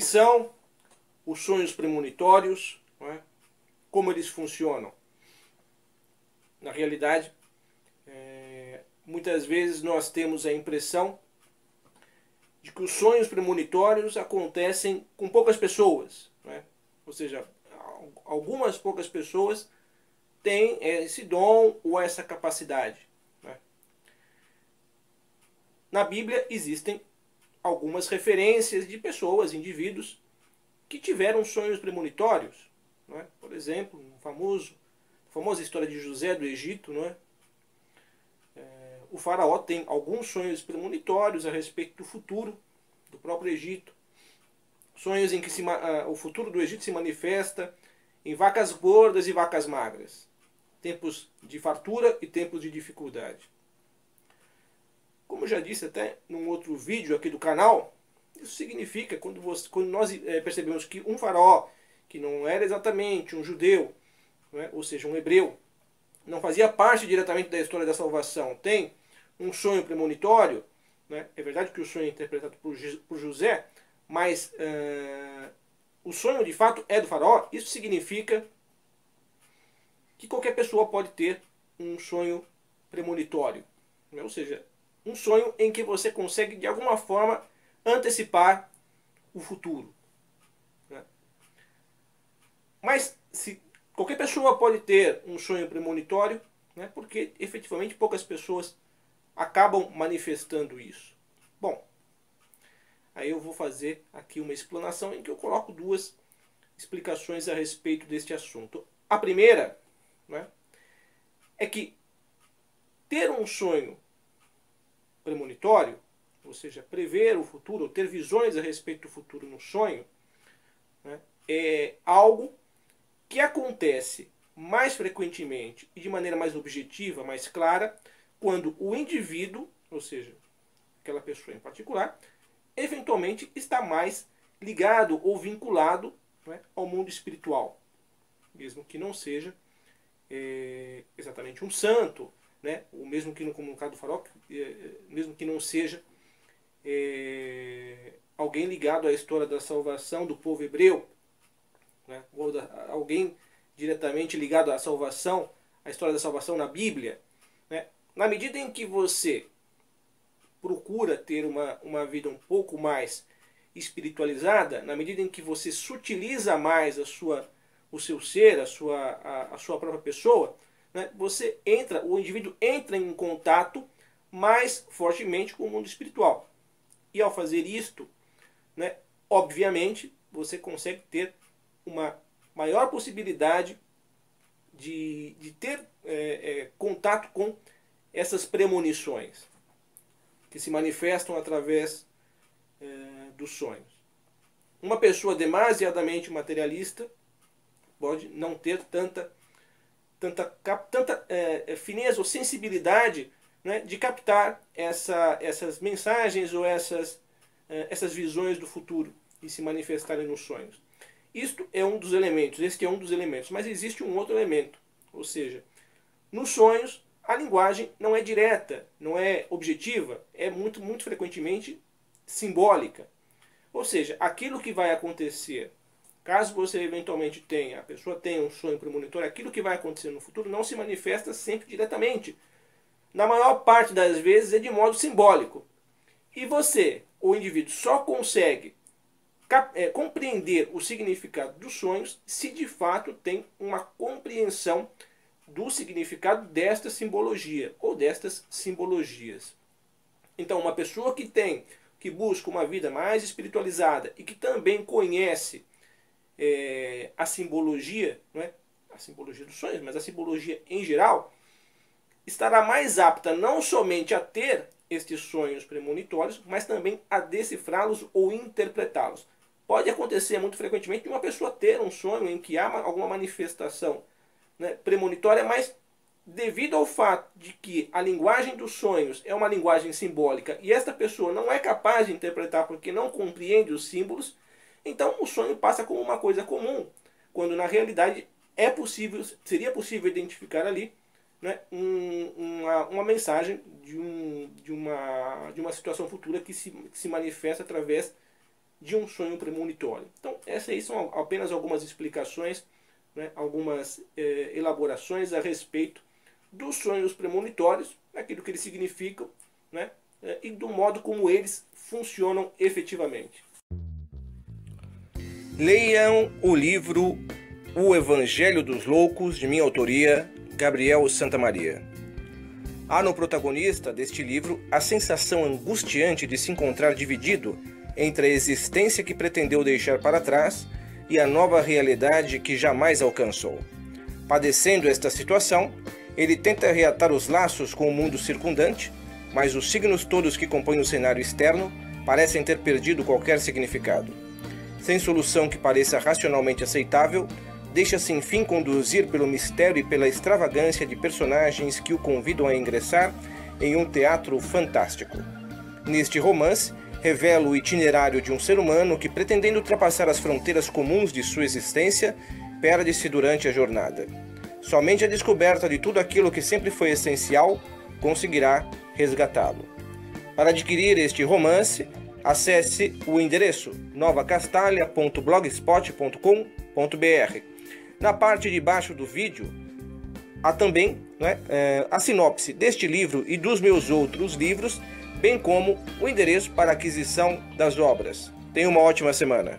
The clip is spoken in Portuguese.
são os sonhos premonitórios, não é? Como eles funcionam? Na realidade, muitas vezes nós temos a impressão de que os sonhos premonitórios acontecem com poucas pessoas, não é? Ou seja, algumas poucas pessoas têm esse dom ou essa capacidade, não é? Na Bíblia existem algumas referências de pessoas, indivíduos, que tiveram sonhos premonitórios, não é? Por exemplo, a famosa história de José do Egito, não é? O faraó tem alguns sonhos premonitórios a respeito do futuro do próprio Egito. Sonhos em que o futuro do Egito se manifesta em vacas gordas e vacas magras. Tempos de fartura e tempos de dificuldade. Como eu já disse até num outro vídeo aqui do canal, isso significa, quando nós percebemos que um faraó, que não era exatamente um judeu, não é? Ou seja, um hebreu, não fazia parte diretamente da história da salvação, tem um sonho premonitório, né? É verdade que o sonho é interpretado por José, mas o sonho de fato é do faraó. Isso significa que qualquer pessoa pode ter um sonho premonitório, né? Ou seja, um sonho em que você consegue de alguma forma antecipar o futuro, né? Mas se qualquer pessoa pode ter um sonho premonitório, né? Porque efetivamente poucas pessoas acabam manifestando isso. Bom, aí eu vou fazer aqui uma explanação em que eu coloco duas explicações a respeito deste assunto. A primeira, né, é que ter um sonho premonitório, ou seja, prever o futuro, ou ter visões a respeito do futuro no sonho, né, é algo que acontece mais frequentemente e de maneira mais objetiva, mais clara, quando o indivíduo, ou seja, aquela pessoa em particular, eventualmente está mais ligado ou vinculado, né, ao mundo espiritual, mesmo que não seja exatamente um santo, né, ou mesmo que, como no caso do faraó, mesmo que não seja alguém ligado à história da salvação do povo hebreu, né, ou alguém diretamente ligado à salvação, à história da salvação na Bíblia, né. Na medida em que você procura ter uma vida um pouco mais espiritualizada, na medida em que você sutiliza mais o seu ser, a sua própria pessoa, né, o indivíduo entra em contato mais fortemente com o mundo espiritual. E ao fazer isto, né, obviamente, você consegue ter uma maior possibilidade de ter contato com essas premonições que se manifestam através dos sonhos. Uma pessoa demasiadamente materialista pode não ter tanta fineza ou sensibilidade, né, de captar essas mensagens ou essas visões do futuro e se manifestarem nos sonhos. Isto é um dos elementos, este é um dos elementos, mas existe um outro elemento, ou seja, nos sonhos a linguagem não é direta, não é objetiva, é muito frequentemente simbólica. Ou seja, aquilo que vai acontecer, caso você eventualmente a pessoa tenha um sonho premonitório, aquilo que vai acontecer no futuro não se manifesta sempre diretamente. Na maior parte das vezes é de modo simbólico. E você, o indivíduo, só consegue compreender o significado dos sonhos se de fato tem uma compreensão do significado desta simbologia ou destas simbologias. Então, uma pessoa que busca uma vida mais espiritualizada e que também conhece a simbologia, não é? A simbologia dos sonhos, mas a simbologia em geral, estará mais apta não somente a ter estes sonhos premonitórios, mas também a decifrá-los ou interpretá-los. Pode acontecer muito frequentemente de uma pessoa ter um sonho em que há alguma manifestação, né, premonitória, mas devido ao fato de que a linguagem dos sonhos é uma linguagem simbólica e esta pessoa não é capaz de interpretar porque não compreende os símbolos, então o sonho passa como uma coisa comum, quando na realidade seria possível identificar ali, né, uma mensagem de uma situação futura que se manifesta através de um sonho premonitório. Então, essas aí são apenas algumas explicações, né, algumas elaborações a respeito dos sonhos premonitórios, aquilo que eles significam, né, e do modo como eles funcionam efetivamente. Leiam o livro O Evangelho dos Loucos, de minha autoria, Gabriel Santamaria. Há no protagonista deste livro a sensação angustiante de se encontrar dividido entre a existência que pretendeu deixar para trás e a nova realidade que jamais alcançou. Padecendo esta situação, ele tenta reatar os laços com o mundo circundante, mas os signos todos que compõem o cenário externo parecem ter perdido qualquer significado. Sem solução que pareça racionalmente aceitável, deixa-se enfim conduzir pelo mistério e pela extravagância de personagens que o convidam a ingressar em um teatro fantástico. Neste romance, revela o itinerário de um ser humano que, pretendendo ultrapassar as fronteiras comuns de sua existência, perde-se durante a jornada. Somente a descoberta de tudo aquilo que sempre foi essencial conseguirá resgatá-lo. Para adquirir este romance, acesse o endereço novacastalha.blogspot.com.br. Na parte de baixo do vídeo há também a sinopse deste livro e dos meus outros livros, bem como o endereço para aquisição das obras. Tenha uma ótima semana.